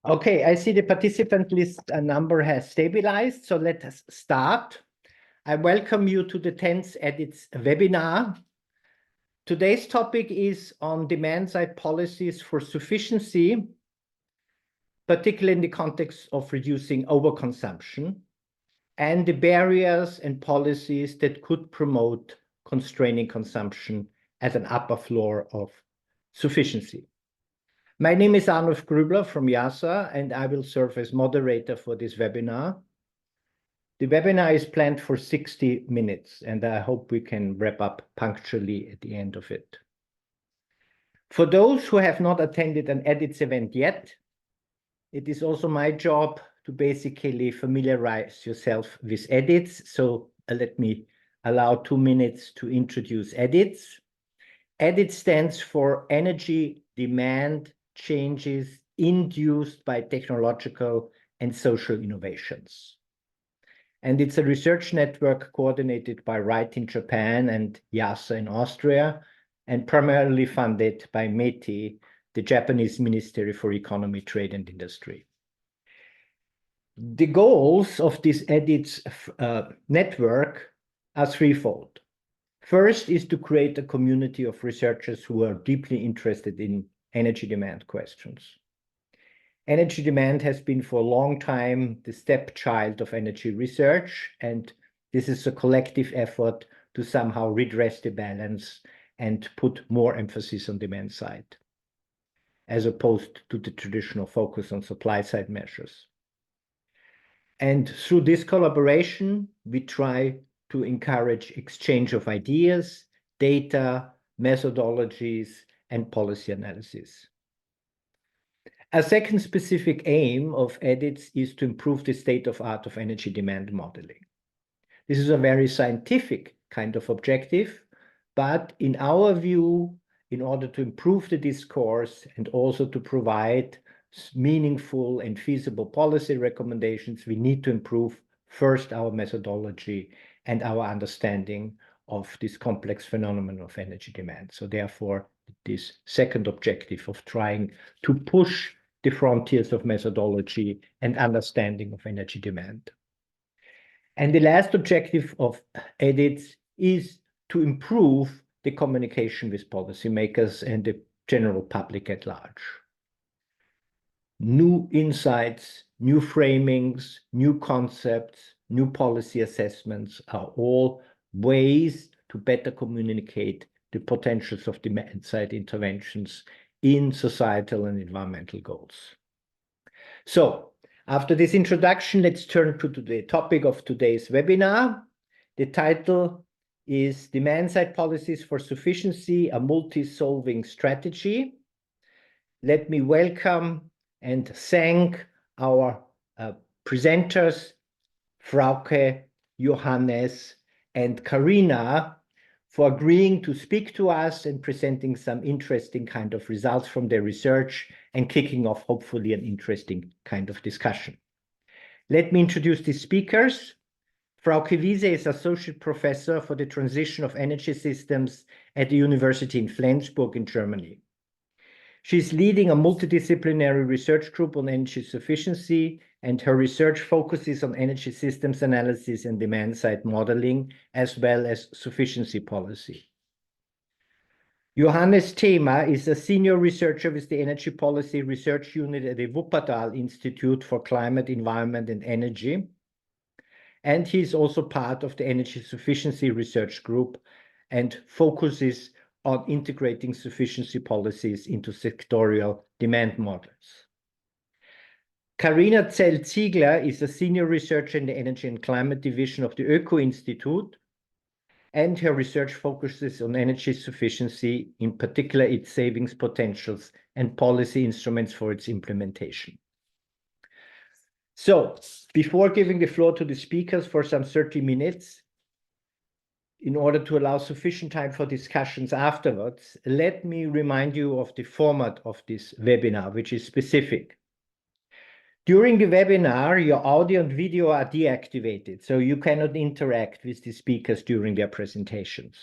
Okay, I see the participant list number has stabilized, so let us start. I welcome you to the 10th EDITS webinar. Today's topic is on demand-side policies for sufficiency, particularly in the context of reducing overconsumption, and the barriers and policies that could promote constraining consumption at an upper floor of sufficiency. My name is Arnulf Grübler from IASA, and I will serve as moderator for this webinar. The webinar is planned for 60 minutes, and I hope we can wrap up punctually at the end of it. For those who have not attended an EDITS event yet, it is also my job to basically familiarize yourself with EDITS. So let me allow 2 minutes to introduce EDITS. EDITS stands for Energy Demand Changes Induced by Technological and Social Innovations. And it's a research network coordinated by RITE in Japan and IASA in Austria, and primarily funded by METI, the Japanese Ministry for Economy, Trade and Industry. The goals of this EDITS network are threefold. First is to create a community of researchers who are deeply interested in energy demand questions. Energy demand has been for a long time the stepchild of energy research, and this is a collective effort to somehow redress the balance and put more emphasis on demand side, as opposed to the traditional focus on supply side measures. And through this collaboration, we try to encourage exchange of ideas, data, methodologies, and policy analysis. A second specific aim of EDITS is to improve the state of art of energy demand modeling. This is a very scientific kind of objective, but in our view, in order to improve the discourse and also to provide meaningful and feasible policy recommendations, we need to improve first our methodology and our understanding of this complex phenomenon of energy demand. So therefore, this second objective of trying to push the frontiers of methodology and understanding of energy demand. And the last objective of EDITS is to improve the communication with policymakers and the general public at large. New insights, new framings, new concepts, new policy assessments are all ways to better communicate the potentials of demand-side interventions in societal and environmental goals. So, after this introduction, let's turn to the topic of today's webinar. The title is Demand-Side Policies for Sufficiency, a Multi-Solving Strategy. Let me welcome and thank our presenters, Frauke, Johannes, and Carina, for agreeing to speak to us and presenting some interesting kind of results from their research and kicking off, hopefully, an interesting kind of discussion. Let me introduce the speakers. Frauke Wiese is Associate Professor for the Transition of Energy Systems at the University in Flensburg in Germany. She's leading a multidisciplinary research group on energy sufficiency, and her research focuses on energy systems analysis and demand-side modeling, as well as sufficiency policy. Johannes Thema is a senior researcher with the Energy Policy Research Unit at the Wuppertal Institute for Climate, Environment and Energy, and he's also part of the Energy Sufficiency Research Group and focuses on integrating sufficiency policies into sectorial demand models. Carina Zell-Ziegler is a senior researcher in the Energy and Climate Division of the Oeko-Institut, and her research focuses on energy sufficiency, in particular its savings potentials and policy instruments for its implementation. So, before giving the floor to the speakers for some 30 minutes, in order to allow sufficient time for discussions afterwards, let me remind you of the format of this webinar, which is specific. During the webinar, your audio and video are deactivated, so you cannot interact with the speakers during their presentations.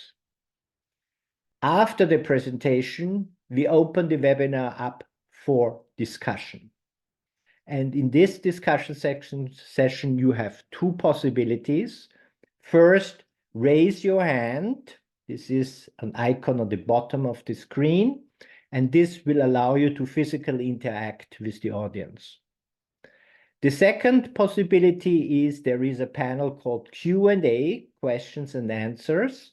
After the presentation, we open the webinar up for discussion. And in this discussion session, you have two possibilities. First, raise your hand. This is an icon on the bottom of the screen, and this will allow you to physically interact with the audience. The second possibility is there is a panel called Q&A, questions and answers,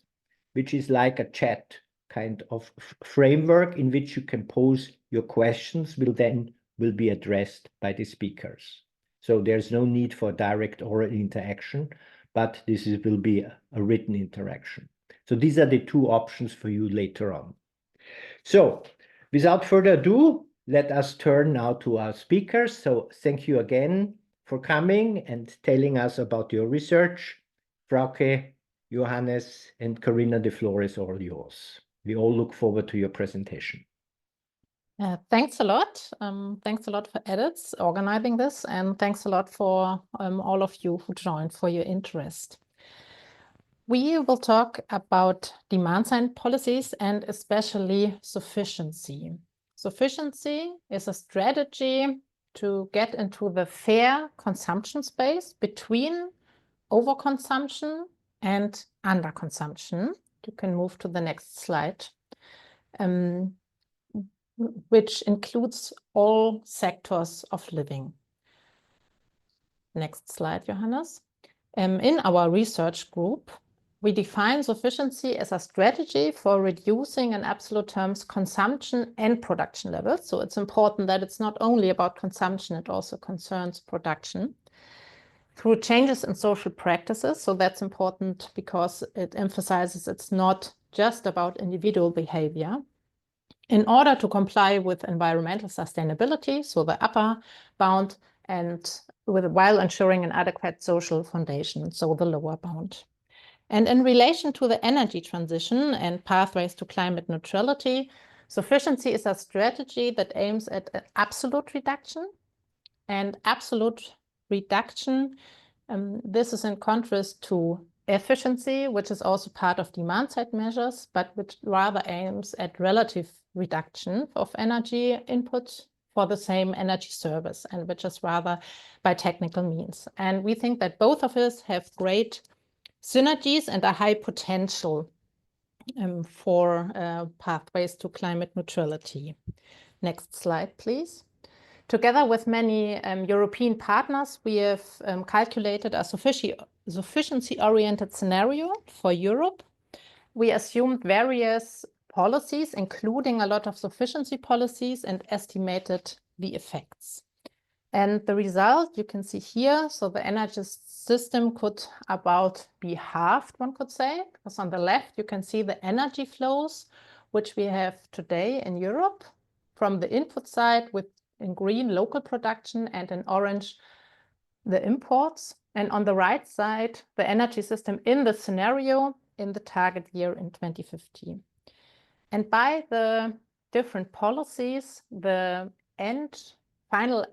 which is like a chat kind of framework in which you can pose your questions, will be addressed by the speakers. So there's no need for direct oral interaction, but will be a written interaction. So these are the two options for you later on. So without further ado, let us turn now to our speakers. So thank you again for coming and telling us about your research. Frauke, Johannes, and Carina, the floor is all yours. We all look forward to your presentation. Thanks a lot. Thanks a lot for edits organizing this, and thanks a lot for all of you who joined, for your interest. We will talk about demand-side policies and especially sufficiency. Sufficiency is a strategy to get into the fair consumption space between overconsumption and underconsumption. You can move to the next slide. Which includes all sectors of living. Next slide, Johannes. In our research group, we define sufficiency as a strategy for reducing in absolute terms consumption and production levels. So it's important that it's not only about consumption, it also concerns production. Through changes in social practices, so that's important because it emphasizes it's not just about individual behavior. In order to comply with environmental sustainability, so the upper bound, and while ensuring an adequate social foundation, so the lower bound. And in relation to the energy transition and pathways to climate neutrality, sufficiency is a strategy that aims at an absolute reduction. And absolute reduction, this is in contrast to efficiency, which is also part of demand-side measures, but which rather aims at relative reduction of energy input for the same energy service, and which is rather by technical means. And we think that both of us have great synergies and a high potential for pathways to climate neutrality. Next slide, please. Together with many European partners, we have calculated a sufficiency-oriented scenario for Europe. We assumed various policies, including a lot of sufficiency policies, and estimated the effects. And the result you can see here, so the energy system could about be halved, one could say, because on the left you can see the energy flows, which we have today in Europe, from the input side with in green local production and in orange the imports. And on the right side, the energy system in the scenario in the target year in 2050. And by the different policies, the final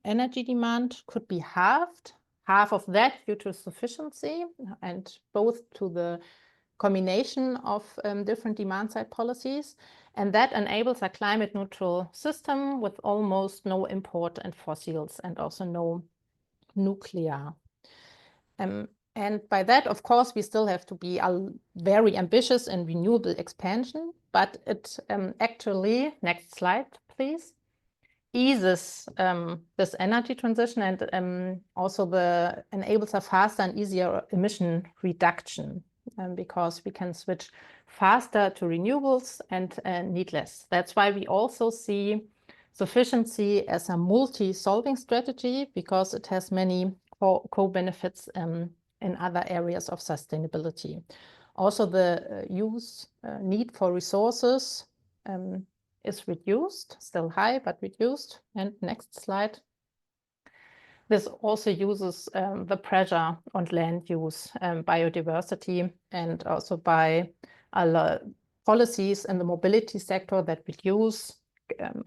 energy demand could be halved, half of that due to sufficiency, and both to the combination of different demand-side policies. And that enables a climate neutral system with almost no import and fossils and also no nuclear. And by that, of course, we still have to be very ambitious in renewable expansion, but it actually, next slide, please, eases this energy transition and also enables a faster and easier emission reduction because we can switch faster to renewables and need less. That's why we also see sufficiency as a multi-solving strategy because it has many co-benefits in other areas of sustainability. Also, the need for resources is reduced, still high, but reduced. And next slide. This also uses the pressure on land use, biodiversity, and also by policies in the mobility sector that reduce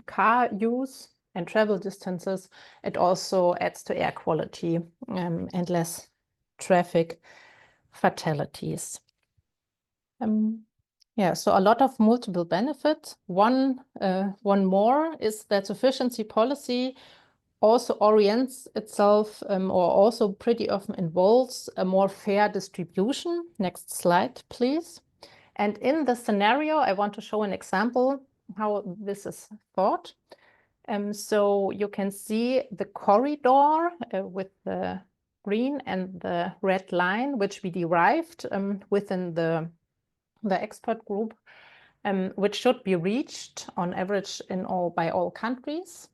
car use and travel distances. It also adds to air quality and less traffic fatalities. Yeah, so a lot of multiple benefits. One more is that sufficiency policy also orients itself or also pretty often involves a more fair distribution. Next slide, please. And in the scenario, I want to show an example how this is thought. So you can see the corridor with the green and the red line, which we derived within the expert group, which should be reached on average by all countries.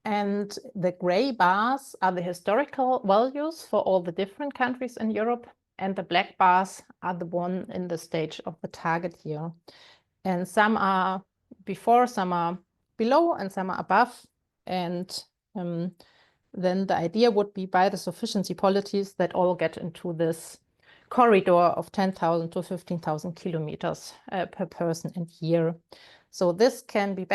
And the gray bars are the historical values for all the different countries in Europe, and the black bars are the one in the stage of the target year. And some are before, some are below, and some are above. And then the idea would be by the sufficiency policies that all get into this corridor of 10,000 to 15,000 kilometers per person and year. So this can be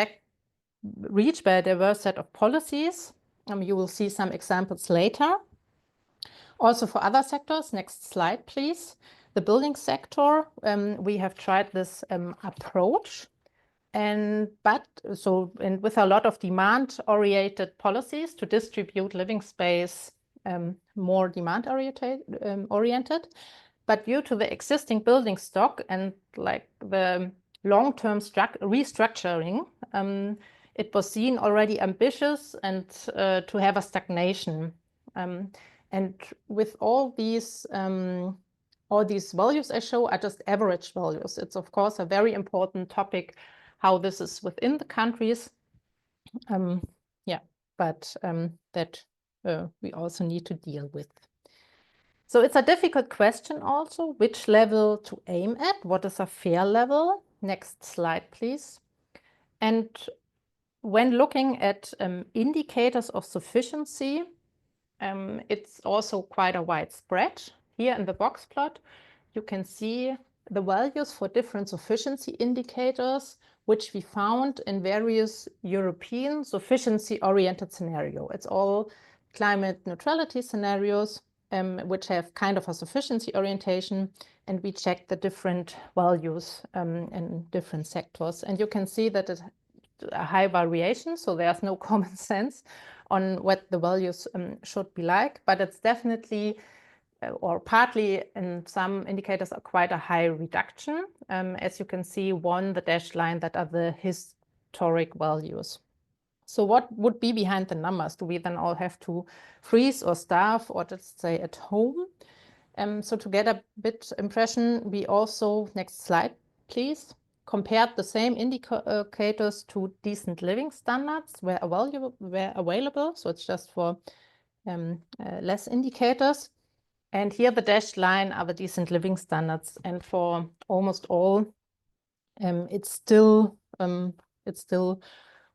reached by a diverse set of policies. You will see some examples later. Also for other sectors, next slide, please. The building sector, we have tried this approach. With a lot of demand-oriented policies to distribute living space more demand-oriented. But due to the existing building stock and like the long-term restructuring, it was seen already ambitious and to have a stagnation. And with all these values I show are just average values. It's of course a very important topic how this is within the countries. That we also need to deal with. So it's a difficult question also, which level to aim at? What is a fair level? Next slide, please. And when looking at indicators of sufficiency, it's also quite a wide spread. Here in the box plot, you can see the values for different sufficiency indicators, which we found in various European sufficiency-oriented scenarios. It's all climate neutrality scenarios, which have kind of a sufficiency orientation, and we checked the different values in different sectors. And you can see that it's a high variation, so there's no common sense on what the values should be like, but it's definitely or partly in some indicators are quite a high reduction. As you can see, the dashed line, that are the historic values. So what would be behind the numbers? Do we then all have to freeze or starve or just stay at home? So to get a bit impression, we also, next slide, please, compared the same indicators to decent living standards where available. So it's just for less indicators. And here the dashed line are the decent living standards. And for almost all, it's still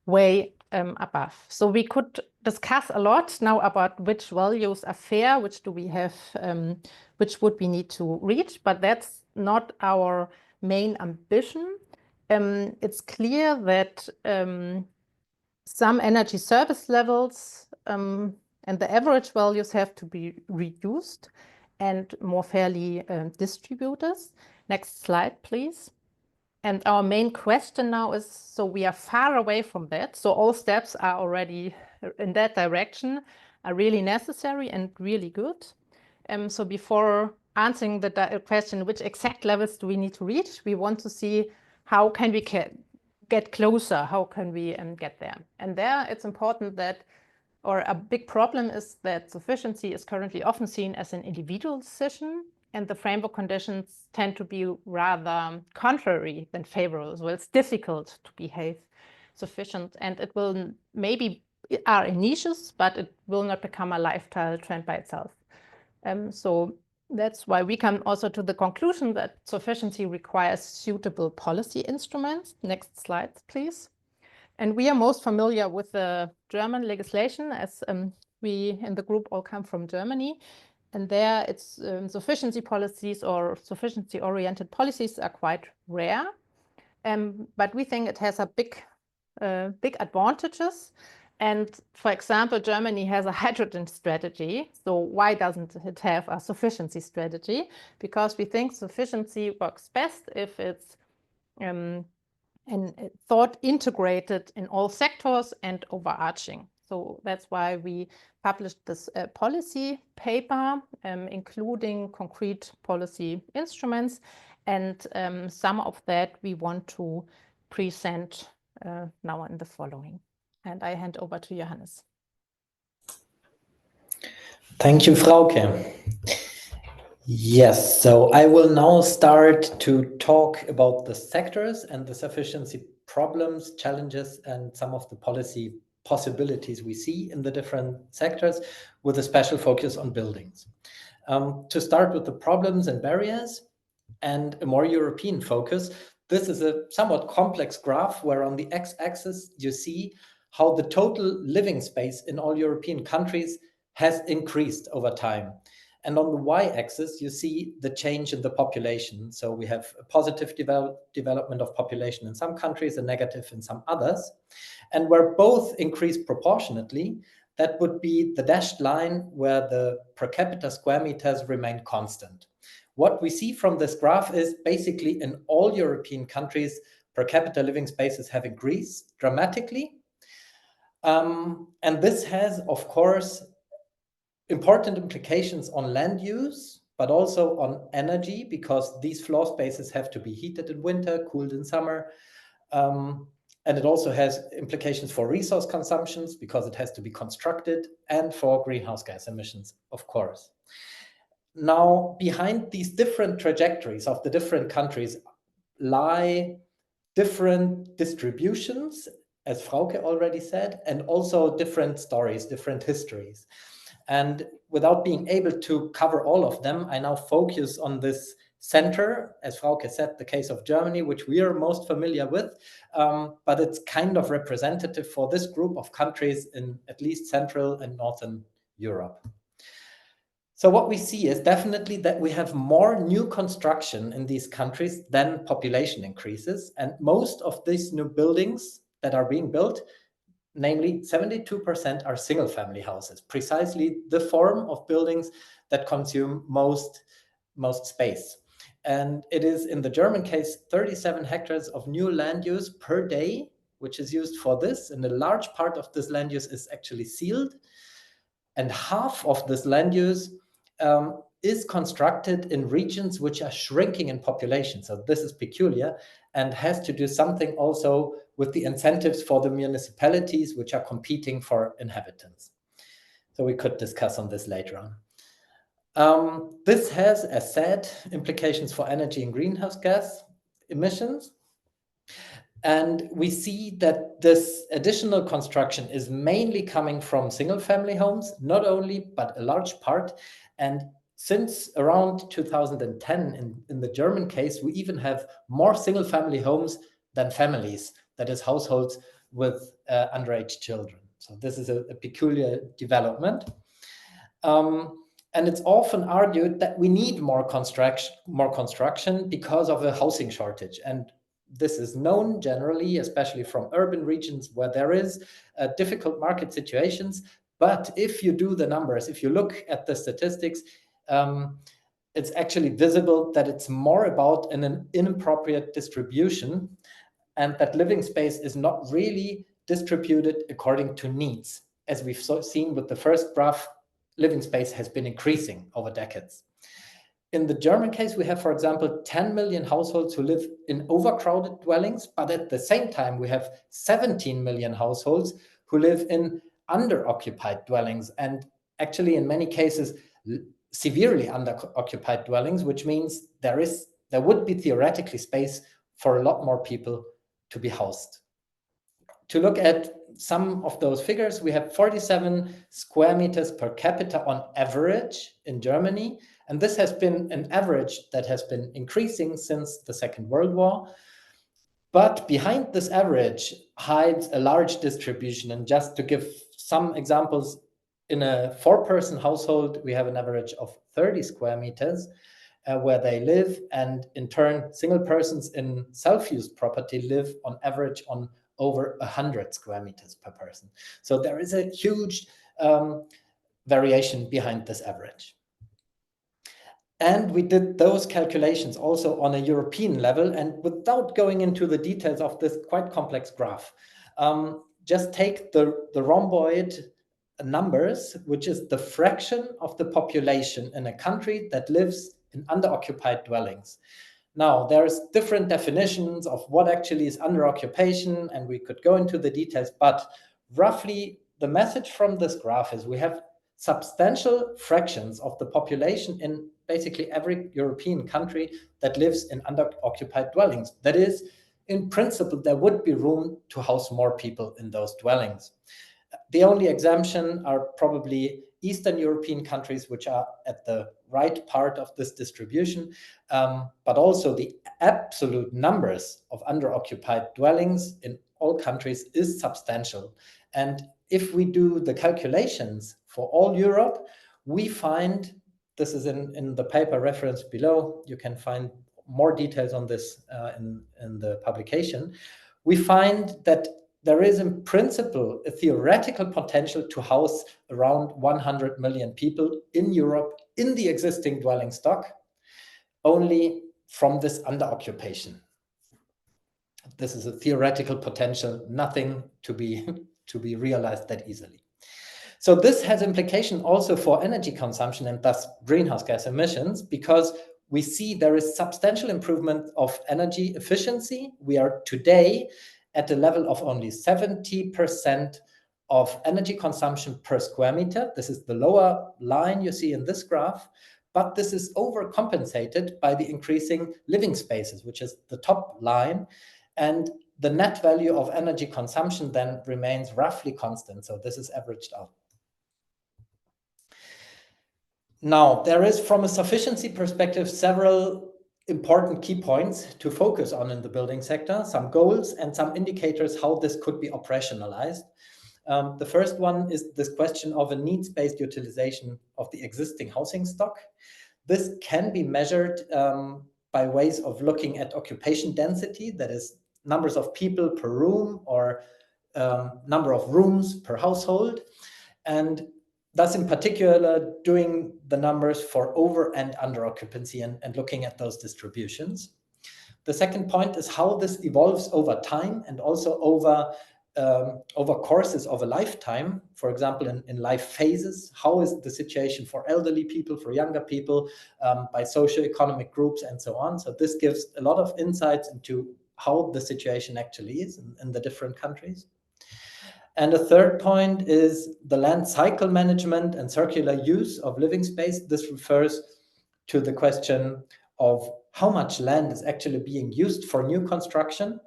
way above. So we could discuss a lot now about which values are fair, which do we have, which would we need to reach, but that's not our main ambition. It's clear that some energy service levels and the average values have to be reduced and more fairly distributed. Next slide, please. And our main question now is, so we are far away from that. So all steps are already in that direction, are really necessary and really good. So before answering the question, which exact levels do we need to reach, we want to see how can we get closer, how can we get there. And there it's important that, or a big problem is that sufficiency is currently often seen as an individual decision, and the framework conditions tend to be rather contrary than favorable. So it's difficult to behave sufficient, and it will maybe are in niches, but it will not become a lifestyle trend by itself. So that's why we come also to the conclusion that sufficiency requires suitable policy instruments. Next slide, please. And we are most familiar with the German legislation, as we in the group all come from Germany. And there it's sufficiency policies or sufficiency-oriented policies are quite rare. But we think it has a big advantages. And for example, Germany has a hydrogen strategy. So why doesn't it have a sufficiency strategy? Because we think sufficiency works best if it's and thought integrated in all sectors and overarching. So that's why we published this policy paper, including concrete policy instruments. And some of that we want to present now in the following. And I hand over to Johannes. Thank you, Frauke. Yes, so I will now start to talk about the sectors and the sufficiency problems, challenges, and some of the policy possibilities we see in the different sectors, with a special focus on buildings. To start with the problems and barriers and a more European focus, this is a somewhat complex graph where on the x-axis you see how the total living space in all European countries has increased over time. And on the y-axis, you see the change in the population. So we have a positive development of population in some countries, a negative in some others. And where both increase proportionately, that would be the dashed line where the per capita square meters remain constant. What we see from this graph is basically in all European countries, per capita living spaces have increased dramatically. And this has, of course, important implications on land use, but also on energy, because these floor spaces have to be heated in winter, cooled in summer. And it also has implications for resource consumptions, because it has to be constructed, and for greenhouse gas emissions, of course. Now, behind these different trajectories of the different countries lie different distributions, as Frauke already said, and also different stories, different histories. And without being able to cover all of them, I now focus on this center, as Frauke said, the case of Germany, which we are most familiar with, but it's kind of representative for this group of countries in at least Central and Northern Europe. So what we see is definitely that we have more new construction in these countries than population increases. And most of these new buildings that are being built, namely 72%, are single family houses, precisely the form of buildings that consume most space. And it is in the German case 37 hectares of new land use per day, which is used for this. And a large part of this land use is actually sealed. And half of this land use is constructed in regions which are shrinking in population. So this is peculiar and has to do something also with the incentives for the municipalities which are competing for inhabitants. So we could discuss on this later on. This has, as said, implications for energy and greenhouse gas emissions. And we see that this additional construction is mainly coming from single family homes, not only, but a large part. And since around 2010, in the German case, we even have more single family homes than families, that is households with underage children. So this is a peculiar development. And it's often argued that we need more construction because of a housing shortage. And this is known generally, especially from urban regions where there is difficult market situations. But if you do the numbers, if you look at the statistics, it's actually visible that it's more about an inappropriate distribution, and that living space is not really distributed according to needs. As we've seen with the first graph, living space has been increasing over decades. In the German case, we have, for example, 10 million households who live in overcrowded dwellings, but at the same time, we have 17 million households who live in under-occupied dwellings, and actually in many cases severely under-occupied dwellings, which means there would be theoretically space for a lot more people to be housed. To look at some of those figures, we have 47 square meters per capita on average in Germany, and this has been an average that has been increasing since the Second World War. But behind this average hides a large distribution. And just to give some examples, in a 4-person household, we have an average of 30 square meters where they live. And in turn, single persons in self-used property live on average on over 100 square meters per person. So there is a huge variation behind this average. And we did those calculations also on a European level, and without going into the details of this quite complex graph, just take the rhomboid numbers, which is the fraction of the population in a country that lives in under-occupied dwellings. Now, there's different definitions of what actually is under occupation, and we could go into the details, but roughly the message from this graph is we have substantial fractions of the population in basically every European country that lives in under-occupied dwellings. That is, in principle, there would be room to house more people in those dwellings. The only exemption are probably Eastern European countries, which are at the right part of this distribution, but also the absolute numbers of under-occupied dwellings in all countries is substantial. And if we do the calculations for all Europe, we find, this is in the paper reference below, you can find more details on this in the publication, we find that there is in principle a theoretical potential to house around 100 million people in Europe in the existing dwelling stock, only from this under-occupation. This is a theoretical potential, nothing to be realized that easily. So this has implication also for energy consumption and thus greenhouse gas emissions, because we see there is substantial improvement of energy efficiency. We are today at a level of only 70% of energy consumption per square meter. This is the lower line you see in this graph, but this is overcompensated by the increasing living spaces, which is the top line. And the net value of energy consumption then remains roughly constant. So this is averaged out. Now, there is, from a sufficiency perspective, several important key points to focus on in the building sector, some goals and some indicators how this could be operationalized. The first one is this question of a needs-based utilization of the existing housing stock. This can be measured by ways of looking at occupation density, that is numbers of people per room or number of rooms per household, and thus in particular doing the numbers for over and under occupancy and looking at those distributions. The second point is how this evolves over time and also over courses of a lifetime. For example, in life phases, how is the situation for elderly people, for younger people, by socioeconomic groups and so on. So this gives a lot of insights into how the situation actually is in the different countries. And a third point is the land cycle management and circular use of living space. This refers to the question of how much land is actually being used for new construction,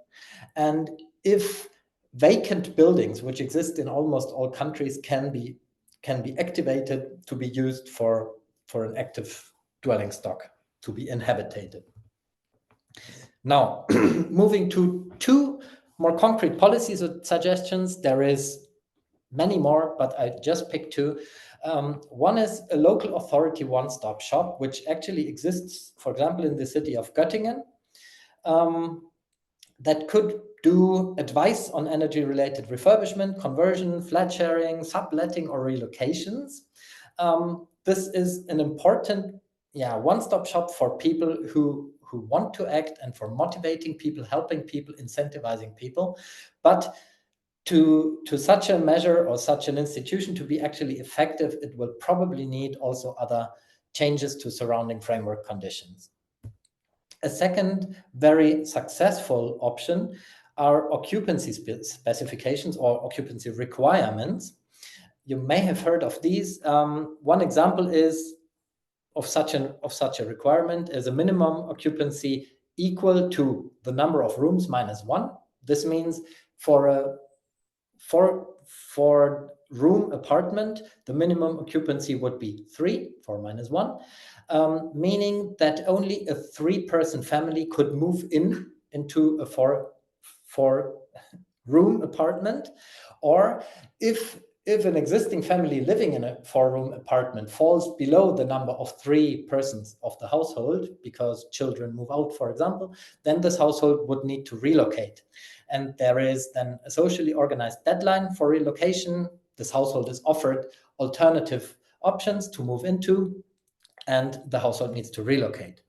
and if vacant buildings, which exist in almost all countries, can be activated to be used for an active dwelling stock to be inhabited. Now, moving to two more concrete policies or suggestions. There is many more, but I just picked two. One is a local authority one-stop shop, which actually exists, for example, in the city of Göttingen, that could do advice on energy-related refurbishment, conversion, flat sharing, subletting, or relocations. This is an important one-stop shop for people who want to act and for motivating people, helping people, incentivizing people. But to such a measure or such an institution to be actually effective, it will probably need also other changes to surrounding framework conditions. A second very successful option are occupancy specifications or occupancy requirements. You may have heard of these. One example is of such a requirement is a minimum occupancy equal to the number of rooms minus 1. This means for a four-room apartment, the minimum occupancy would be 3, 4 minus 1, meaning that only a 3-person family could move into a four-room apartment, or if an existing family living in a 4-room apartment falls below the number of 3 persons of the household because children move out, for example, then this household would need to relocate. And there is then a socially organized deadline for relocation. This household is offered alternative options to move into, and the household needs to relocate.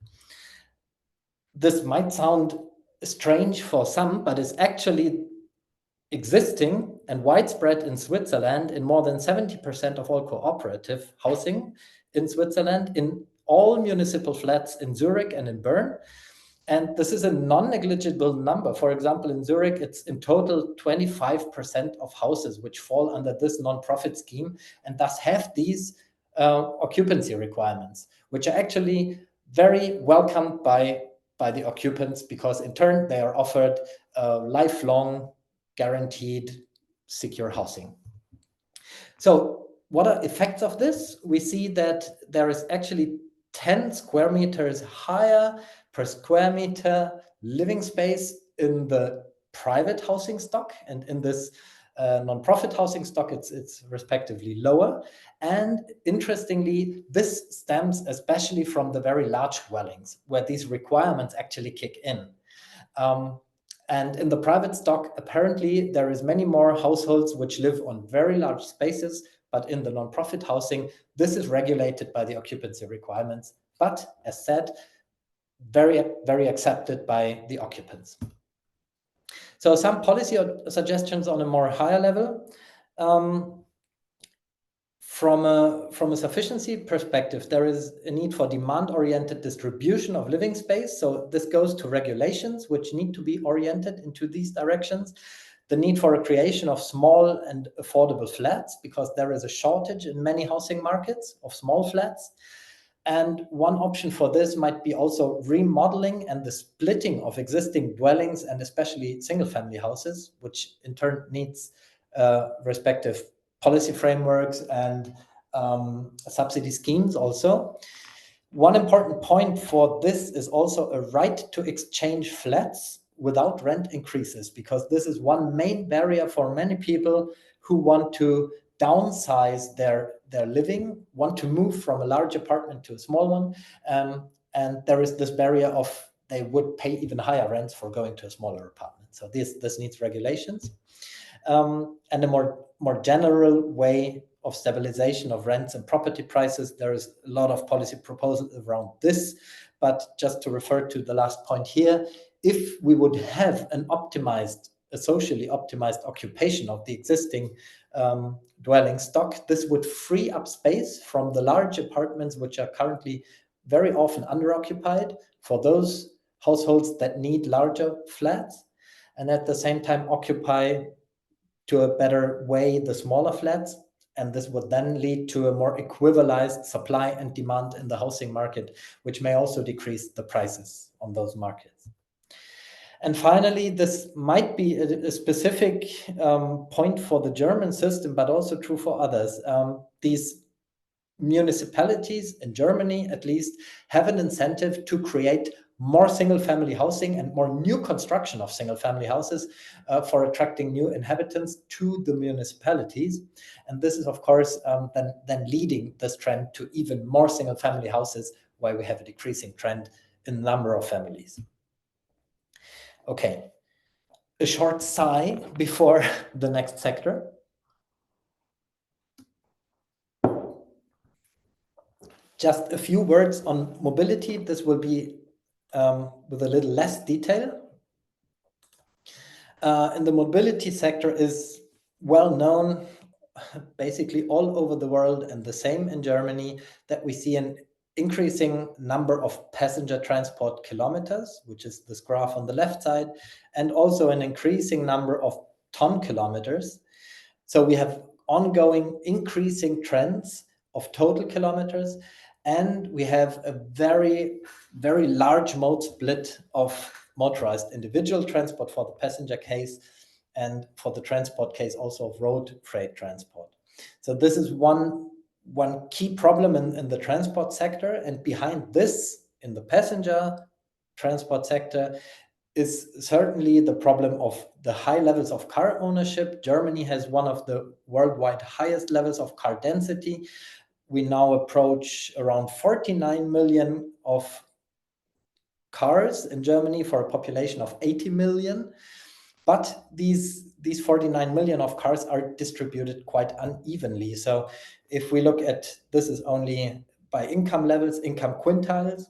This might sound strange for some, but it's actually existing and widespread in Switzerland in more than 70% of all cooperative housing in Switzerland, in all municipal flats in Zurich and in Bern. And this is a non-negligible number. For example, in Zurich, it's in total 25% of houses which fall under this non-profit scheme and thus have these occupancy requirements, which are actually very welcomed by the occupants, because in turn they are offered lifelong guaranteed secure housing. So what are effects of this? We see that there is actually 10 square meters higher per square meter living space in the private housing stock, and in this non-profit housing stock it's respectively lower. And interestingly, this stems especially from the very large dwellings where these requirements actually kick in. And in the private stock, apparently there is many more households which live on very large spaces, but in the non-profit housing, this is regulated by the occupancy requirements, but as said, very, very accepted by the occupants. So some policy suggestions on a more higher level. From a sufficiency perspective, there is a need for demand-oriented distribution of living space. So this goes to regulations which need to be oriented into these directions. The need for a creation of small and affordable flats, because there is a shortage in many housing markets of small flats. And one option for this might be also remodeling and the splitting of existing dwellings, and especially single-family houses, which in turn needs respective policy frameworks and subsidy schemes also. One important point for this is also a right to exchange flats without rent increases, because this is one main barrier for many people who want to downsize their living, want to move from a large apartment to a small one. And there is this barrier of they would pay even higher rents for going to a smaller apartment. So this needs regulations. And a more general way of stabilization of rents and property prices. There is a lot of policy proposals around this, but just to refer to the last point here, if we would have a socially optimized occupation of the existing dwelling stock, this would free up space from the large apartments which are currently very often underoccupied for those households that need larger flats, and at the same time occupy to a better way the smaller flats. And this would then lead to a more equivalized supply and demand in the housing market, which may also decrease the prices on those markets. And finally, this might be a specific point for the German system, but also true for others. These municipalities in Germany, at least, have an incentive to create more single-family housing and more new construction of single-family houses for attracting new inhabitants to the municipalities. And this is, of course, then leading this trend to even more single-family houses, while we have a decreasing trend in the number of families. Okay, a short sigh before the next sector. Just a few words on mobility. This will be with a little less detail. In the mobility sector is well known basically all over the world, and the same in Germany, that we see an increasing number of passenger transport kilometers, which is this graph on the left side, and also an increasing number of ton kilometers. So we have ongoing increasing trends of total kilometers, and we have a very, very large mode split of motorized individual transport for the passenger case, and for the transport case also of road freight transport. So this is one key problem in the transport sector, and behind this, in the passenger transport sector, is certainly the problem of the high levels of car ownership. Germany has one of the worldwide highest levels of car density. We now approach around 49 million of cars in Germany for a population of 80 million. But these 49 million of cars are distributed quite unevenly. So if we look at, this is only by income levels, income quintiles.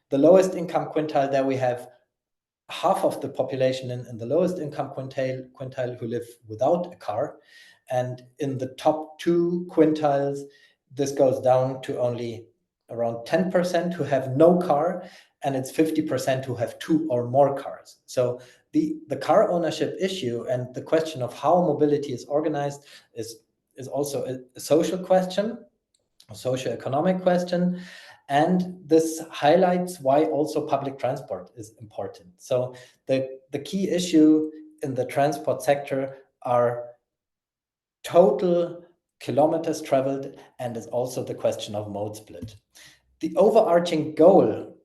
The lowest income quintile, there we have half of the population in the lowest income quintile who live without a car. And in the top 2 quintiles, this goes down to only around 10% who have no car, and it's 50% who have 2 or more cars. So the car ownership issue and the question of how mobility is organized is also a social question, a socio-economic question. And this highlights why also public transport is important. So the key issue in the transport sector are total kilometers traveled, and is also the question of mode split. The overarching goal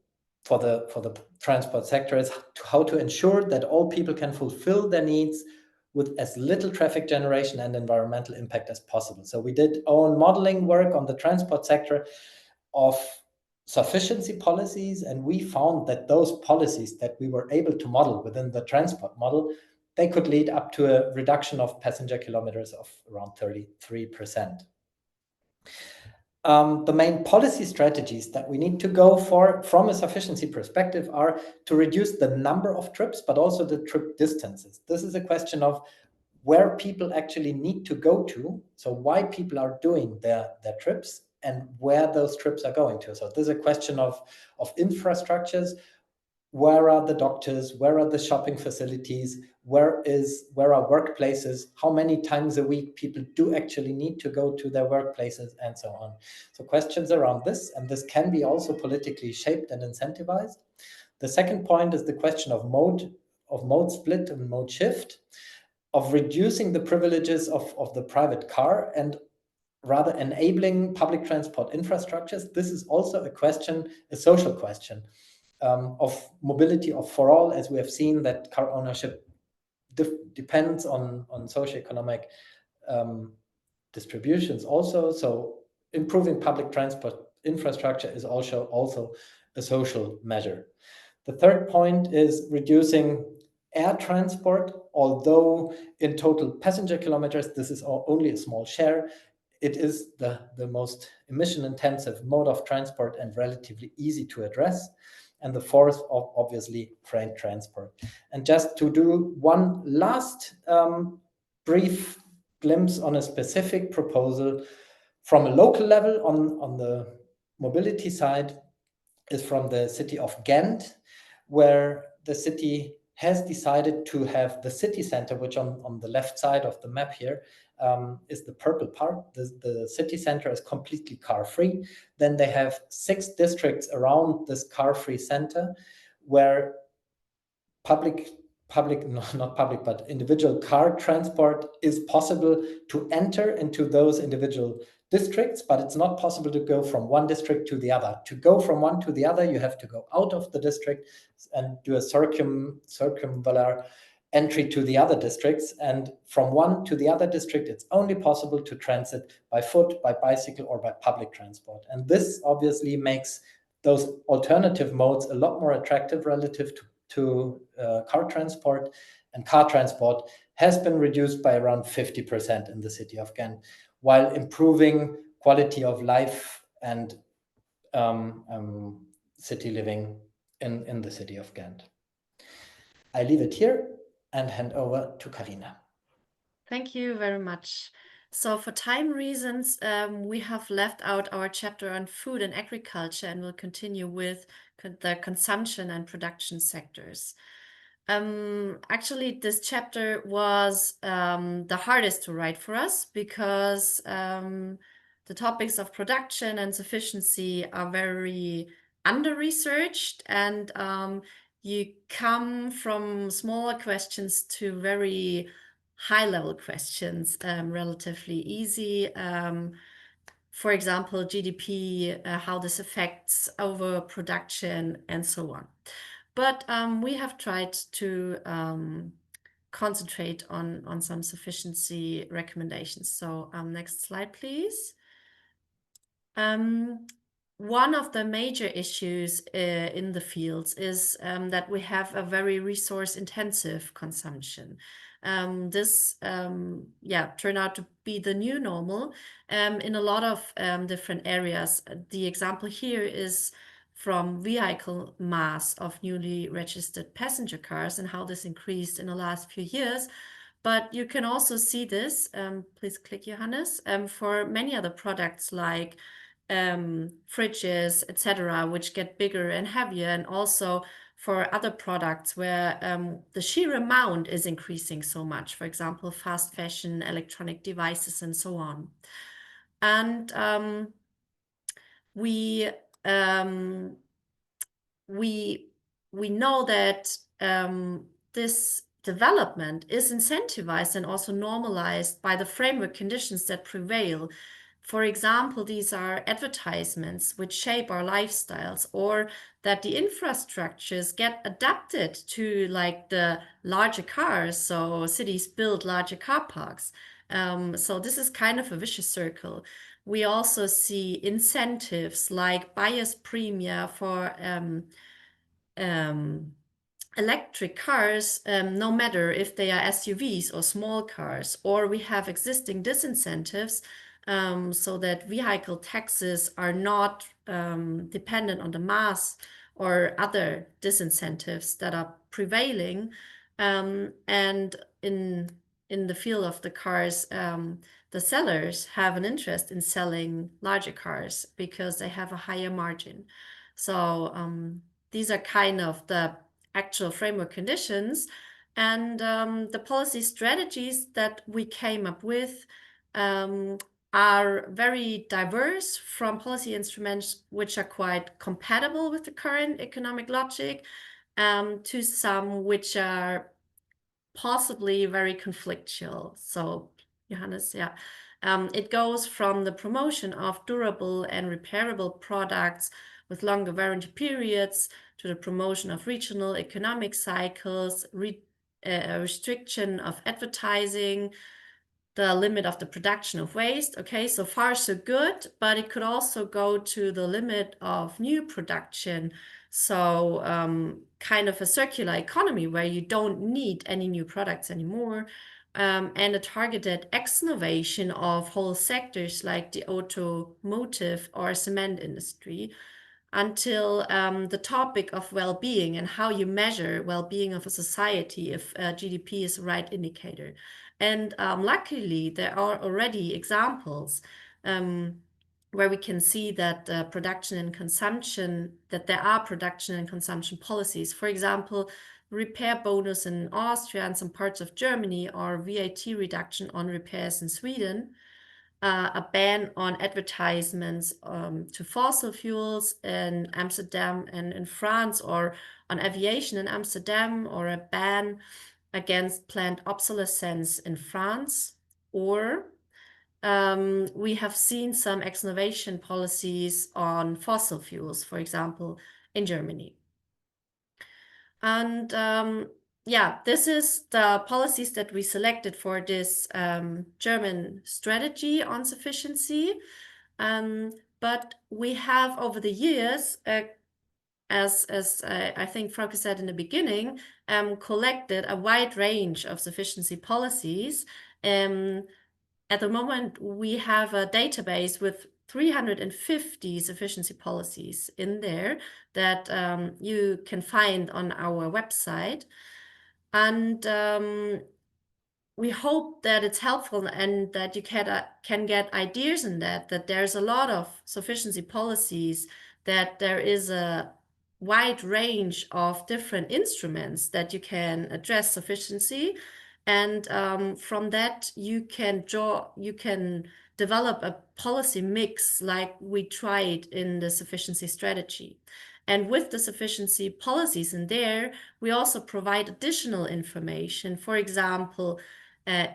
for the transport sector is how to ensure that all people can fulfill their needs with as little traffic generation and environmental impact as possible. So we did own modeling work on the transport sector of sufficiency policies, and we found that those policies that we were able to model within the transport model, they could lead up to a reduction of passenger kilometers of around 33%. The main policy strategies that we need to go for from a sufficiency perspective are to reduce the number of trips, but also the trip distances. This is a question of where people actually need to go to, so why people are doing their trips and where those trips are going to. So this is a question of infrastructures. Where are the doctors? Where are the shopping facilities? Where are workplaces? How many times a week people do actually need to go to their workplaces, and so on. So questions around this, and this can be also politically shaped and incentivized. The second point is the question of mode split and mode shift, of reducing the privileges of the private car and rather enabling public transport infrastructures. This is also a social question of mobility for all, as we have seen that car ownership depends on socioeconomic distributions also. So improving public transport infrastructure is also a social measure. The third point is reducing air transport, although in total passenger kilometers, this is only a small share. It is the most emission-intensive mode of transport and relatively easy to address. And the fourth, obviously, freight transport. And just to do one last brief glimpse on a specific proposal from a local level on the mobility side is from the city of Ghent, where the city has decided to have the city center, which on the left side of the map here is the purple part. The city center is completely car-free. Then they have 6 districts around this car-free center where individual car transport is possible to enter into those individual districts, but it's not possible to go from one district to the other. To go from one to the other, you have to go out of the district and do a circumvallar entry to the other districts. And from one to the other district, it's only possible to transit by foot, by bicycle, or by public transport. And this obviously makes those alternative modes a lot more attractive relative to car transport. And car transport has been reduced by around 50% in the city of Ghent, while improving quality of life and city living in the city of Ghent. I leave it here and hand over to Carina. Thank you very much. So for time reasons, we have left out our chapter on food and agriculture, and we'll continue with the consumption and production sectors. Actually, this chapter was the hardest to write for us because the topics of production and sufficiency are very under-researched, and you come from smaller questions to very high-level questions, relatively easy. For example, GDP, how this affects overproduction, and so on. But we have tried to concentrate on some sufficiency recommendations. So next slide, please. One of the major issues in the fields is that we have a very resource-intensive consumption. This turned out to be the new normal in a lot of different areas. The example here is from vehicle mass of newly registered passenger cars and how this increased in the last few years. But you can also see this, please click Johannes, for many other products like fridges, etc., which get bigger and heavier, and also for other products where the sheer amount is increasing so much, for example, fast fashion, electronic devices, and so on. And we know that this development is incentivized and also normalized by the framework conditions that prevail. For example, these are advertisements which shape our lifestyles, or that the infrastructures get adapted to like the larger cars. So cities build larger car parks. So this is kind of a vicious circle. We also see incentives like buyer's premia for electric cars, no matter if they are SUVs or small cars, or we have existing disincentives so that vehicle taxes are not dependent on the mass or other disincentives that are prevailing. And in the field of the cars, the sellers have an interest in selling larger cars because they have a higher margin. So these are kind of the actual framework conditions, and the policy strategies that we came up with are very diverse, from policy instruments which are quite compatible with the current economic logic to some which are possibly very conflictual. So Johannes, yeah. It goes from the promotion of durable and repairable products with longer warranty periods to the promotion of regional economic cycles, restriction of advertising, the limit of the production of waste. Okay, so far so good, but it could also go to the limit of new production. So kind of a circular economy where you don't need any new products anymore. And a targeted exnovation of whole sectors like the automotive or cement industry, until the topic of well-being and how you measure well-being of a society, if GDP is the right indicator. And luckily, there are already examples where we can see that production and consumption, that there are production and consumption policies. For example, repair bonus in Austria and some parts of Germany, or VAT reduction on repairs in Sweden. A ban on advertisements to fossil fuels in Amsterdam and in France, or on aviation in Amsterdam, or a ban against planned obsolescence in France. Or we have seen some exnovation policies on fossil fuels, for example, in Germany. And yeah, this is the policies that we selected for this German strategy on sufficiency. But we have, over the years, as I think Frauke said in the beginning, collected a wide range of sufficiency policies. At the moment, we have a database with 350 sufficiency policies in there that you can find on our website. And we hope that it's helpful and that you can get ideas in that there's a lot of sufficiency policies, that there is a wide range of different instruments that you can address sufficiency. And from that, you can develop a policy mix like we tried in the sufficiency strategy. And with the sufficiency policies in there, we also provide additional information. For example,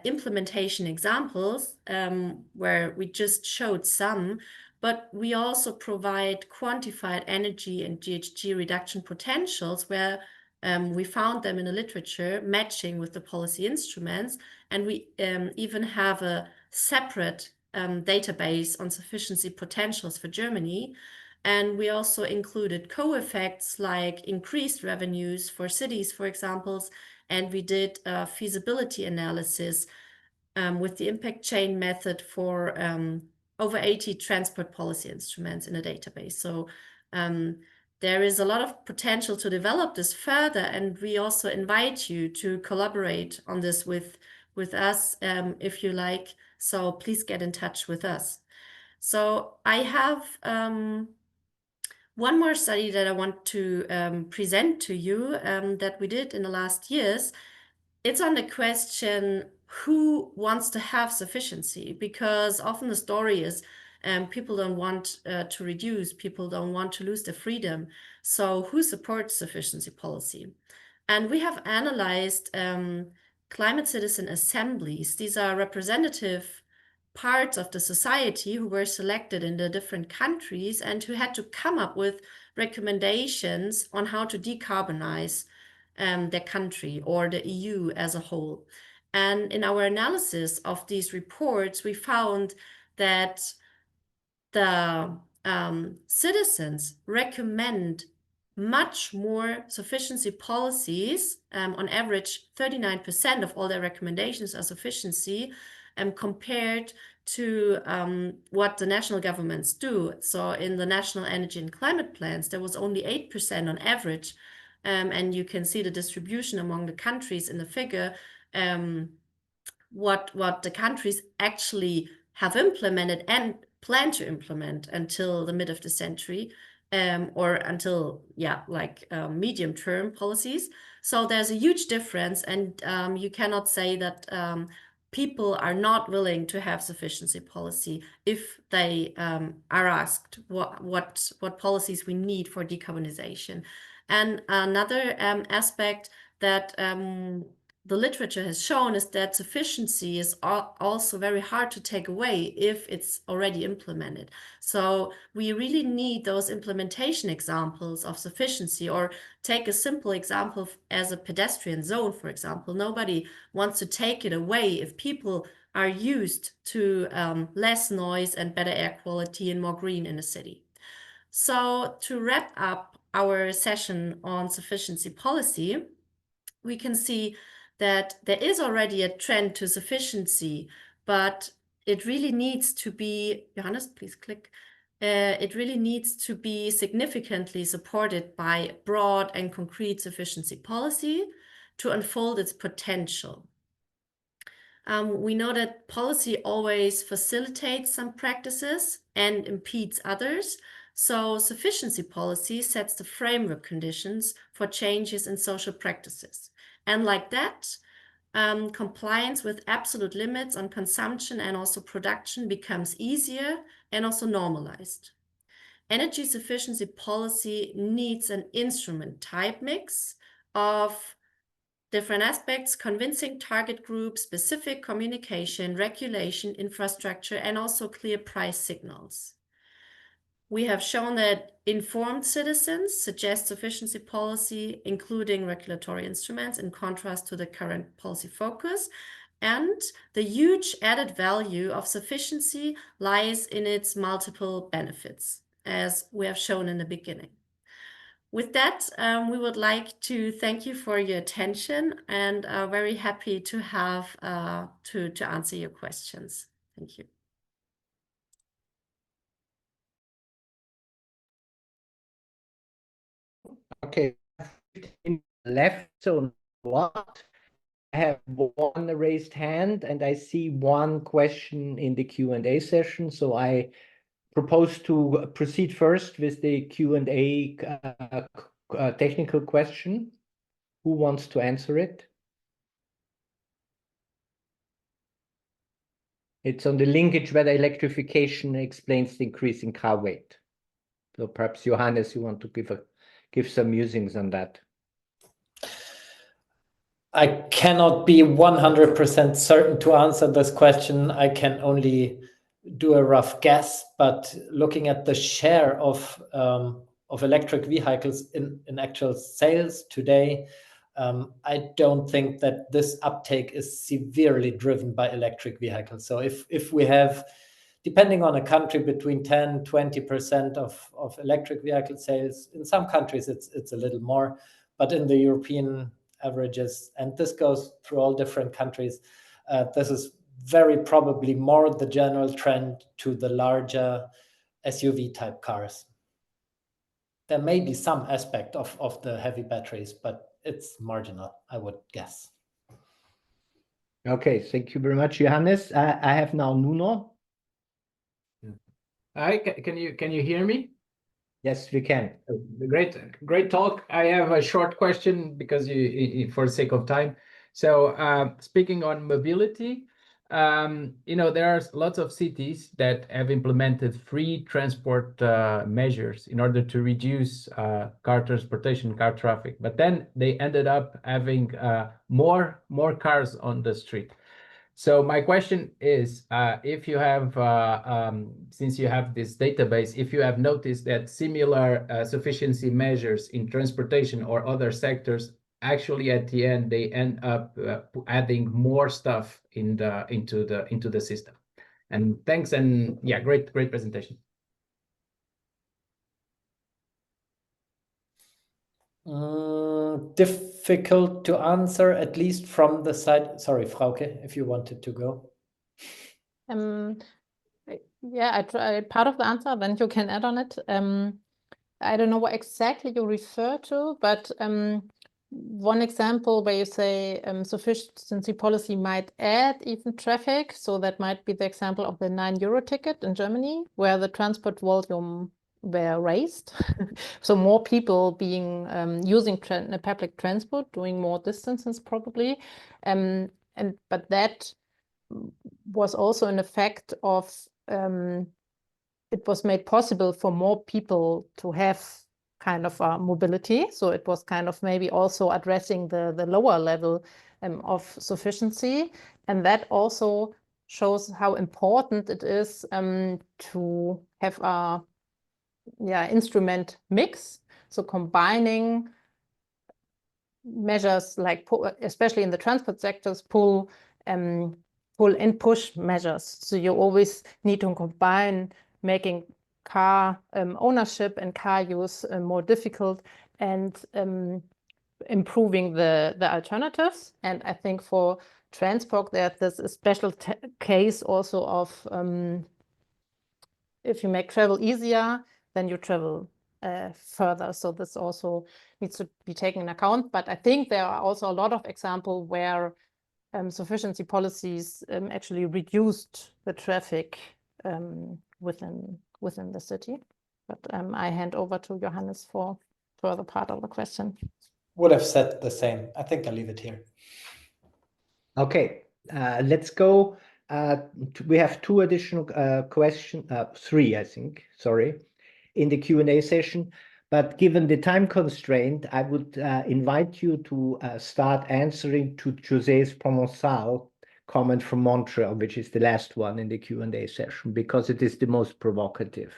implementation examples, where we just showed some, but we also provide quantified energy and GHG reduction potentials, where we found them in the literature matching with the policy instruments. And we even have a separate database on sufficiency potentials for Germany. And we also included co-effects like increased revenues for cities, for example. And we did a feasibility analysis with the impact chain method for over 80 transport policy instruments in a database. So there is a lot of potential to develop this further, and we also invite you to collaborate on this with us if you like. So please get in touch with us. So I have one more study that I want to present to you that we did in the last years. It's on the question, who wants to have sufficiency? Because often the story is people don't want to reduce, people don't want to lose their freedom. So who supports sufficiency policy? And we have analyzed climate citizen assemblies. These are representative parts of the society who were selected in the different countries and who had to come up with recommendations on how to decarbonize their country or the EU as a whole. And in our analysis of these reports, we found that the citizens recommend much more sufficiency policies. On average, 39% of all their recommendations are sufficiency compared to what the national governments do. So in the national energy and climate plans, there was only 8% on average. And you can see the distribution among the countries in the figure, what the countries actually have implemented and plan to implement until the mid of the century, or until, medium-term policies. So there's a huge difference, and you cannot say that people are not willing to have sufficiency policy if they are asked what policies we need for decarbonization. And another aspect that the literature has shown is that sufficiency is also very hard to take away if it's already implemented. So we really need those implementation examples of sufficiency, or take a simple example as a pedestrian zone, for example. Nobody wants to take it away if people are used to less noise and better air quality and more green in a city. So to wrap up our session on sufficiency policy, we can see that there is already a trend to sufficiency, but it really needs to be, Johannes, please click. It really needs to be significantly supported by broad and concrete sufficiency policy to unfold its potential. We know that policy always facilitates some practices and impedes others. So sufficiency policy sets the framework conditions for changes in social practices. And like that, compliance with absolute limits on consumption and also production becomes easier and also normalized. Energy sufficiency policy needs an instrument type mix of different aspects: convincing target groups, specific communication, regulation, infrastructure, and also clear price signals. We have shown that informed citizens suggest sufficiency policy, including regulatory instruments, in contrast to the current policy focus. And the huge added value of sufficiency lies in its multiple benefits, as we have shown in the beginning. With that, we would like to thank you for your attention, and are very happy to have to answer your questions. Thank you. Okay, 15 left. So what? I have one raised hand, and I see one question in the Q&A session. So I propose to proceed first with the Q&A technical question. Who wants to answer it? It's on the linkage whether electrification explains the increase in car weight. So perhaps Johannes, you want to give some musings on that. I cannot be 100% certain to answer this question. I can only do a rough guess, but looking at the share of electric vehicles in actual sales today, I don't think that this uptake is severely driven by electric vehicles. So if we have, depending on a country, between 10-20% of electric vehicle sales, in some countries it's a little more, but in the European averages, and this goes through all different countries, this is very probably more the general trend to the larger SUV type cars. there may be some aspect of the heavy batteries, but it's marginal, I would guess. Okay, thank you very much, Johannes. I have now Nuno. Hi, can you hear me? Yes, we can. Great talk. I have a short question because for the sake of time. So speaking on mobility, there are lots of cities that have implemented free transport measures in order to reduce car transportation, car traffic. But then they ended up having more cars on the street. So my question is, if you have, since you have this database, if you have noticed that similar sufficiency measures in transportation or other sectors, actually at the end they end up adding more stuff into the system. And thanks, and yeah, great presentation. Difficult to answer, at least from the side. Sorry, Frauke, if you wanted to go. Yeah, I try part of the answer, then you can add on it. I don't know what exactly you refer to, but one example where you say sufficiency policy might add even traffic. So that might be the example of the €9 ticket in Germany, where the transport volume were raised. So more people being using public transport, doing more distances probably. But that was also an effect of it was made possible for more people to have kind of mobility. So it was kind of maybe also addressing the lower level of sufficiency. And that also shows how important it is to have a instrument mix. So combining measures like, especially in the transport sectors, pull and push measures. So you always need to combine making car ownership and car use more difficult and improving the alternatives. And I think for transport, there's a special case also of if you make travel easier, then you travel further. So this also needs to be taken in account. But I think there are also a lot of examples where sufficiency policies actually reduced the traffic within the city. But I hand over to Johannes for further part of the question. Would have said the same. I think I'll leave it here. Okay, let's go. We have two additional questions, three, I think, sorry, in the Q&A session. But given the time constraint, I would invite you to start answering to José's Provençal comment from Montreal, which is the last one in the Q&A session, because it is the most provocative.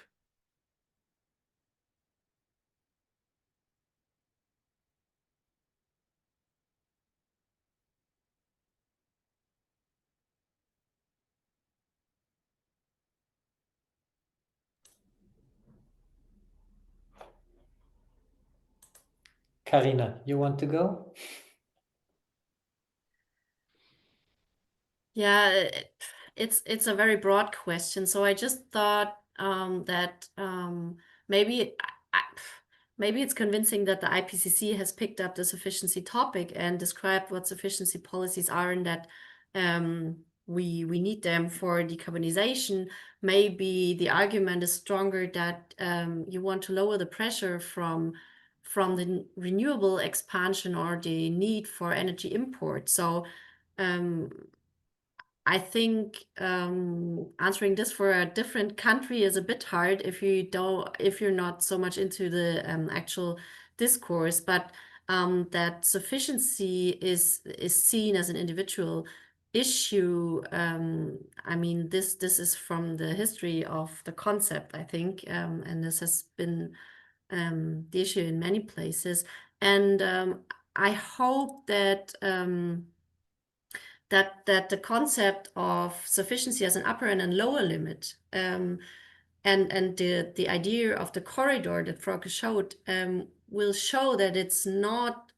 Carina, you want to go? Yeah, it's a very broad question. So I just thought that maybe it's convincing that the IPCC has picked up the sufficiency topic and described what sufficiency policies are, and that we need them for decarbonization. Maybe the argument is stronger that you want to lower the pressure from the renewable expansion or the need for energy import. So I think answering this for a different country is a bit hard if you're not so much into the actual discourse, but that sufficiency is seen as an individual issue. I mean, this is from the history of the concept, I think, and this has been the issue in many places. And I hope that that the concept of sufficiency as an upper and a lower limit, and the idea of the corridor that Frauke showed, will show that it's not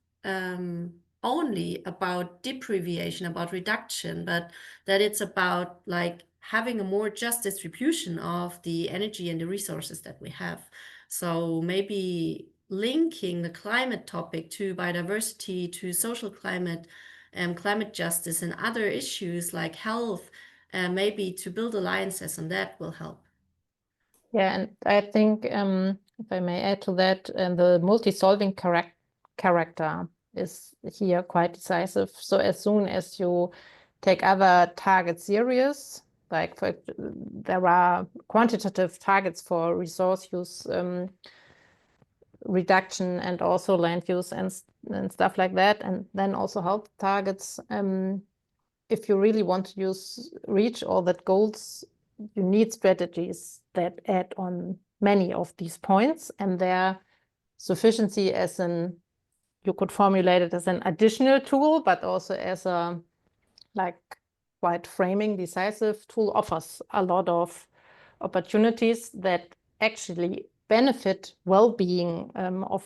only about deprivation, about reduction, but that it's about like having a more just distribution of the energy and the resources that we have. So maybe linking the climate topic to biodiversity, to social climate, climate justice, and other issues like health, maybe to build alliances on that will help. Yeah, and I think, if I may add to that, the multi-solving character is here quite decisive. So as soon as you take other targets serious, like there are quantitative targets for resource use reduction and also land use and stuff like that, and then also health targets. If you really want to reach all that goals, you need strategies that add on many of these points, and their sufficiency as you could formulate it as an additional tool, but also as a quite framing decisive tool, offers a lot of opportunities that actually benefit well-being of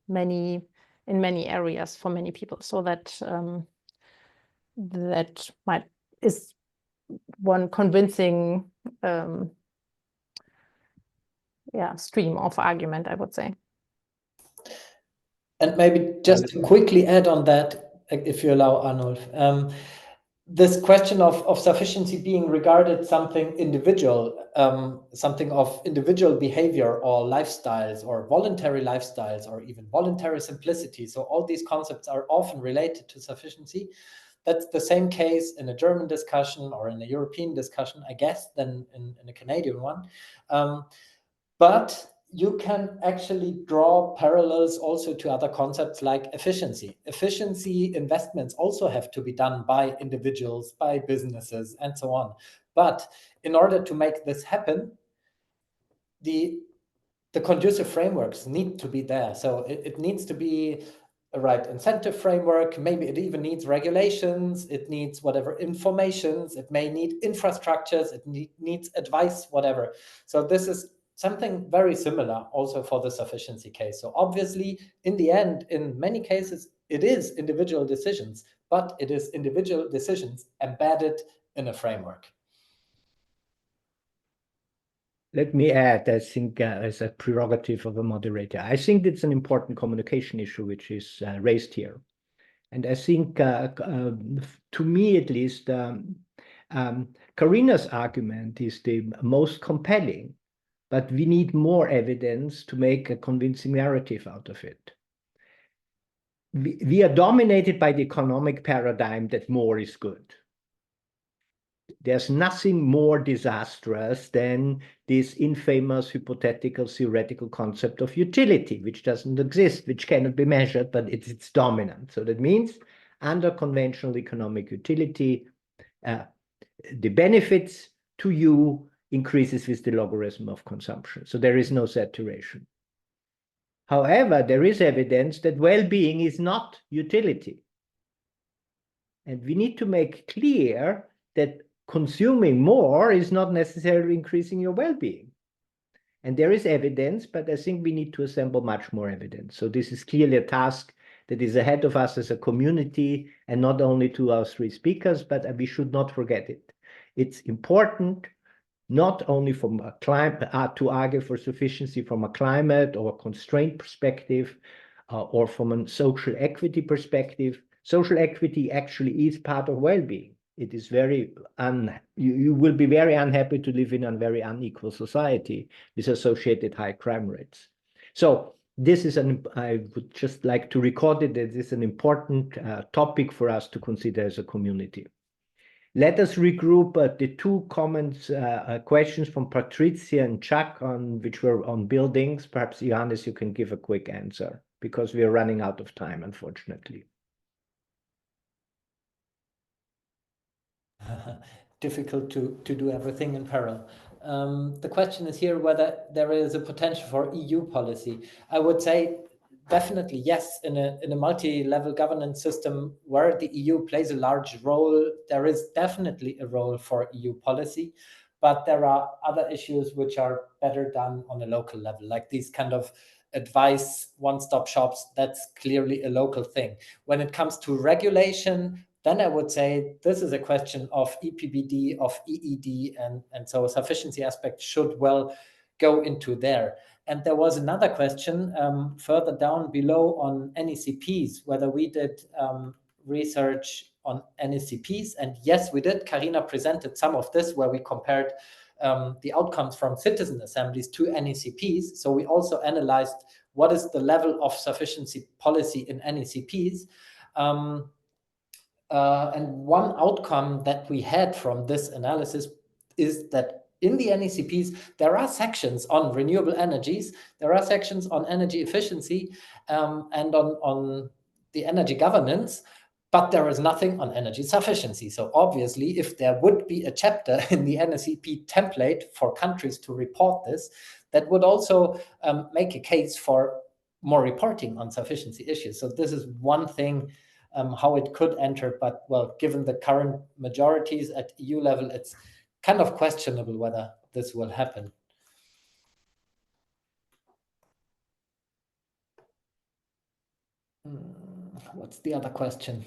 in many areas for many people. So that is one convincing stream of argument, I would say. And maybe just to quickly add on that, if you allow, Arnulf, this question of sufficiency being regarded something individual, something of individual behavior or lifestyles or voluntary lifestyles or even voluntary simplicity. So all these concepts are often related to sufficiency. That's the same case in a German discussion or in a European discussion, I guess, than in a Canadian one. But you can actually draw parallels also to other concepts like efficiency. Efficiency investments also have to be done by individuals, by businesses, and so on. But in order to make this happen, the conducive frameworks need to be there. So it needs to be a right incentive framework. Maybe it even needs regulations. It needs whatever informations. It may need infrastructures. It needs advice, whatever. So this is something very similar also for the sufficiency case. So obviously, in the end, in many cases, it is individual decisions, but it is individual decisions embedded in a framework. Let me add, I think, as a prerogative of a moderator, I think it's an important communication issue which is raised here. And I think, to me at least, Carina's argument is the most compelling, but we need more evidence to make a convincing narrative out of it. We are dominated by the economic paradigm that more is good. There's nothing more disastrous than this infamous hypothetical theoretical concept of utility, which doesn't exist, which cannot be measured, but it's dominant. So that means under conventional economic utility, the benefits to you increases with the logarithm of consumption. So there is no saturation. However, there is evidence that well-being is not utility. And we need to make clear that consuming more is not necessarily increasing your well-being. And there is evidence, but I think we need to assemble much more evidence. So this is clearly a task that is ahead of us as a community, and not only to our three speakers, but we should not forget it. It's important not only from a climate, to argue for sufficiency from a climate or a constraint perspective, or from a social equity perspective. Social equity actually is part of well-being. It is very, you will be very unhappy to live in a very unequal society with associated high crime rates. So this is I would just like to record it, that this is an important topic for us to consider as a community. Let us regroup the two questions from Patricia and Chuck, which were on buildings. Perhaps, Johannes, you can give a quick answer, because we are running out of time, unfortunately. Difficult to do everything in parallel. The question is here whether there is a potential for EU policy. I would say definitely yes. In a multi-level governance system where the EU plays a large role, there is definitely a role for EU policy, but there are other issues which are better done on a local level, like these kind of advice one-stop shops. That's clearly a local thing. When it comes to regulation, then I would say this is a question of EPBD, of EED, and so sufficiency aspect should well go into there. And there was another question further down below on NECPs, whether we did research on NECPs. And yes, we did. Carina presented some of this where we compared the outcomes from citizen assemblies to NECPs. So we also analyzed what is the level of sufficiency policy in NECPs. And one outcome that we had from this analysis is that in the NECPs, there are sections on renewable energies, there are sections on energy efficiency and on the energy governance, but there is nothing on energy sufficiency. So obviously, if there would be a chapter in the NECP template for countries to report this, that would also make a case for more reporting on sufficiency issues. So this is one thing how it could enter, but well, given the current majorities at EU level, it's kind of questionable whether this will happen. What's the other question?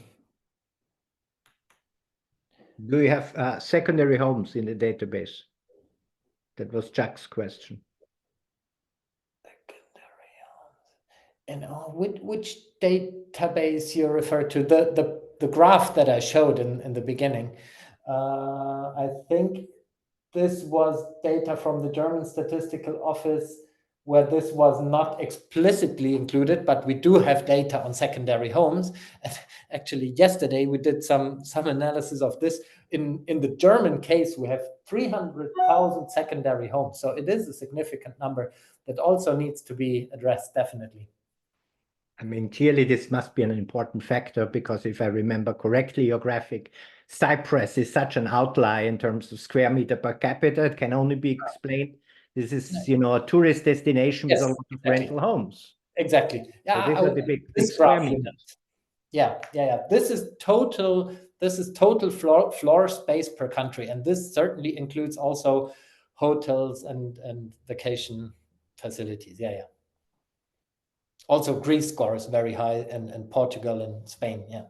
Do you have secondary homes in the database? That was Jack's question. And which database you refer to? The graph that I showed in the beginning. I think this was data from the German Statistical Office where this was not explicitly included, but we do have data on secondary homes. And actually, yesterday we did some analysis of this. In the German case, we have 300,000 secondary homes. So it is a significant number that also needs to be addressed, definitely. I mean, clearly this must be an important factor because if I remember correctly, your graphic, Cyprus is such an outlier in terms of square meter per capita. It can only be explained. This is, you know, a tourist destination with a lot of rental homes. Exactly. Yeah, so these are the big square meters. Yeah. This is total floor space per country, and this certainly includes also hotels and vacation facilities. Yeah. Also, Greece scores very high, and Portugal and Spain. Yeah.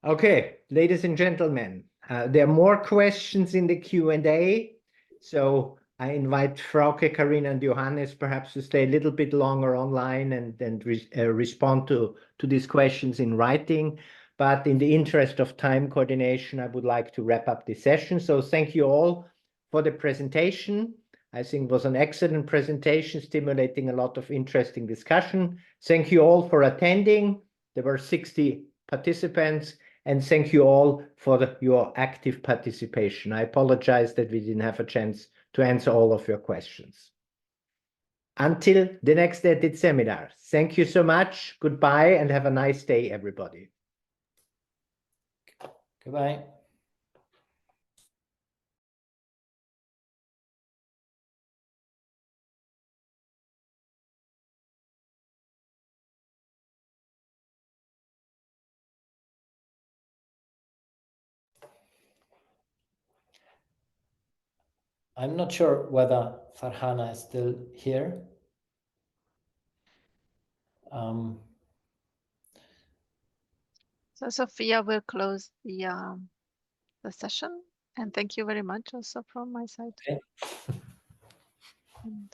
Okay, ladies and gentlemen, there are more questions in the Q&A. So I invite Frauke, Carina, and Johannes perhaps to stay a little bit longer online and respond to these questions in writing. But in the interest of time coordination, I would like to wrap up this session. So thank you all for the presentation. I think it was an excellent presentation, stimulating a lot of interesting discussion. Thank you all for attending. There were 60 participants. And thank you all for your active participation. I apologize that we didn't have a chance to answer all of your questions. Until the next EdIT seminar, thank you so much. Goodbye and have a nice day, everybody. Goodbye. I'm not sure whether Farhana is still here. So Sophia will close the session, and thank you very much also from my side. Okay. And